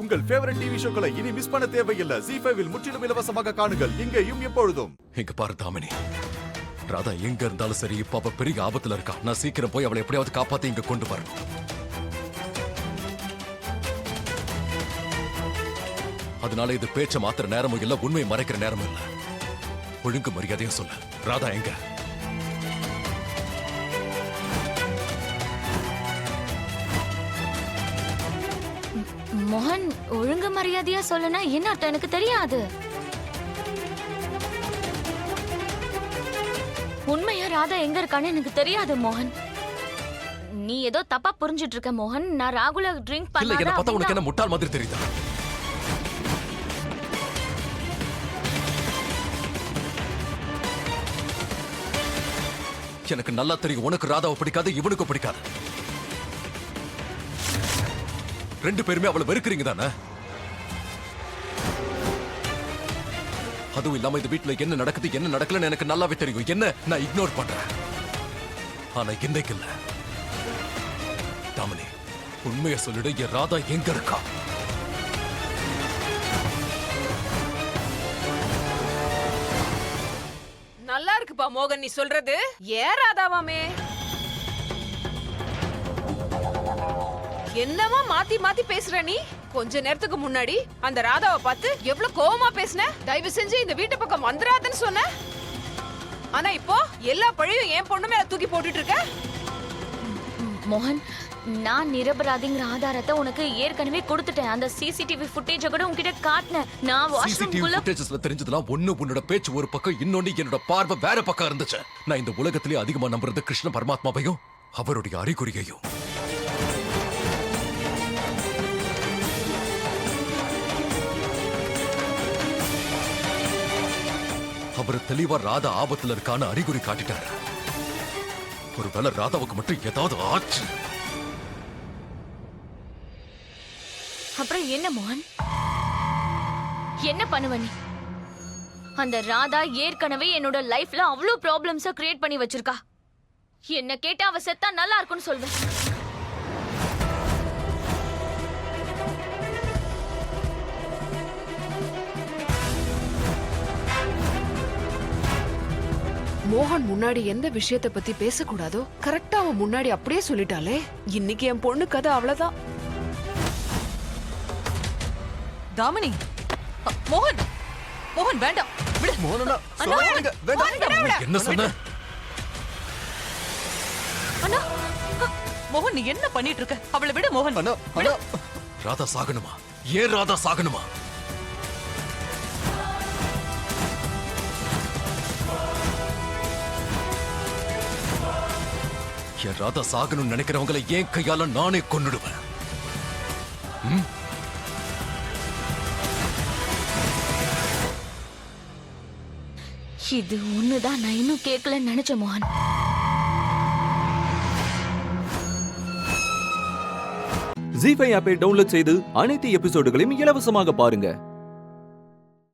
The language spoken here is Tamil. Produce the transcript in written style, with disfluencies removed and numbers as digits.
உங்கள் ஃபேவரட் டிவி ஷோக்களை இனி மிஸ் பண்ண தேவையில்லை. ZEE5 இல் முற்றிலும் இலவசமாக காணுங்கள். இங்கேயும் எப்பொழுதும். இங்க பாரு தாமினி, ராதா எங்க இருந்தாலும் சரி, இப்ப அவ பெரிய ஆபத்துல இருக்கா. நான் சீக்கிரம் போய் அவளை எப்படியாவது காப்பாத்தி இங்க கொண்டு வரணும். அதனால இது பேச்ச மாத்திர நேரமும் இல்ல, உண்மையை மறைக்கிற நேரமும் இல்ல. ஒழுங்கு மரியாதையும் சொல்ல, ராதா எங்க? மோகன், ஒழுங்கு மரியாதையா சொல்லனா என்ன அர்த்தம் எனக்கு தெரியாது. உண்மையா ராதா எங்க இருக்கான்னு எனக்கு தெரியாது மோகன். நீ ஏதோ தப்பா புரிஞ்சிட்டு இருக்க மோகன். நான் ராகுல ட்ரிங்க் இல்ல, என்ன பார்த்தா உனக்கு பண்ணாத. என்ன முட்டாள் மாதிரி தெரியுதா? எனக்கு நல்லா தெரியும் உனக்கு ராதாவை பிடிக்காது, இவனுக்கும் பிடிக்காது. ரெண்டு பேருமே அவளை வெறுக்கிறீங்க தானே? அதுவும் இல்லாம இந்த வீட்டுல என்ன நடக்குது என்ன நடக்கலன்னு எனக்கு நல்லாவே தெரியும். என்ன நான் இக்னோர் பண்றேன். ஆனா இன்னைக்கு இல்ல தாமினி, உண்மையை சொல்லிடு, என் ராதா எங்க இருக்கா? நல்லா இருக்குப்பா மோகன் நீ சொல்றது. ஏன் ராதாவாமே என்னமா மாத்தி மாத்தி பேசுற நீ? கொஞ்ச நேரத்துக்கு முன்னாடி அந்த ராதாவை பார்த்து எவ்வளவு கோவமா பேசின. தயவு செஞ்சு இந்த வீட்டு பக்கம் வந்துராதுன்னு சொன்ன. ஆனா இப்போ எல்லா பழியும் என் பொண்ணு மேல தூக்கி போட்டுட்டு இருக்க. மோகன், நான் நிரபராதிங்கிற ஆதாரத்தை உனக்கு ஏற்கனவே கொடுத்துட்டேன். அந்த சிசிடிவி ஃபுட்டேஜ கூட உன்கிட்ட காட்டினேன். நான் சிசிடிவி வாஷ்ரூம்குள்ள ஃபுட்டேஜஸ்ல தெரிஞ்சதெல்லாம் ஒண்ணு உன்னோட பேச்சு ஒரு பக்கம், இன்னொன்னு என்னோட பார்வை வேற பக்கம் இருந்துச்சு. நான் இந்த உலகத்திலே அதிகமா நம்புறது கிருஷ்ண பரமாத்மாவையும் அவருடைய அறிகுறியையும். அவர் தெளிவா ராதா ஆபத்துல இருக்கான அறிகுறி காட்டிட்டாரு. ஒருவேளை ராதாவுக்கு மட்டும் ஏதாவது ஆச்சு. அப்புறம் என்ன மோகன்? என்ன பண்ணுவ நீ? அந்த ராதா ஏற்கனவே என்னோட லைஃப்ல அவ்வளவு ப்ராப்ளம்ஸ கிரியேட் பண்ணி வச்சிருக்கா. என்ன கேட்டா அவ செத்தா நல்லா இருக்கும்னு சொல்வேன். மோகன் முன்னாடி எந்த விஷயத்தை பத்தி பேசக்கூடாதோ கரெக்டா அவன் முன்னாடி அப்படியே சொல்லிட்டாலே. இன்னைக்கு என் பொண்ணு கதை அவ்வளவுதான். தாமினி, மோகன், மோகன் வேண்டாம் விடு. மோகனண்ணா, சொல்லாதீங்க. வேண்டாம். என்ன சொன்ன? அண்ணா, மோகன் நீ என்ன பண்ணிட்டு இருக்க? அவளை விடு மோகன். அண்ணா, அண்ணா. ராதா சாகணுமா? ஏன் ராதா சாகணுமா? என் ராதா சாகணும்னு நினைக்கிறவங்களை ஏன் கையால நானே கொன்னுடுவேன். இது ஒண்ணுதான் நான் இன்னும் கேட்கலன்னு நினைச்சேன் மோகன். ZEE5 ஆப்பை டவுன்லோட் செய்து அனைத்து எபிசோடுகளையும் இலவசமாக பாருங்க.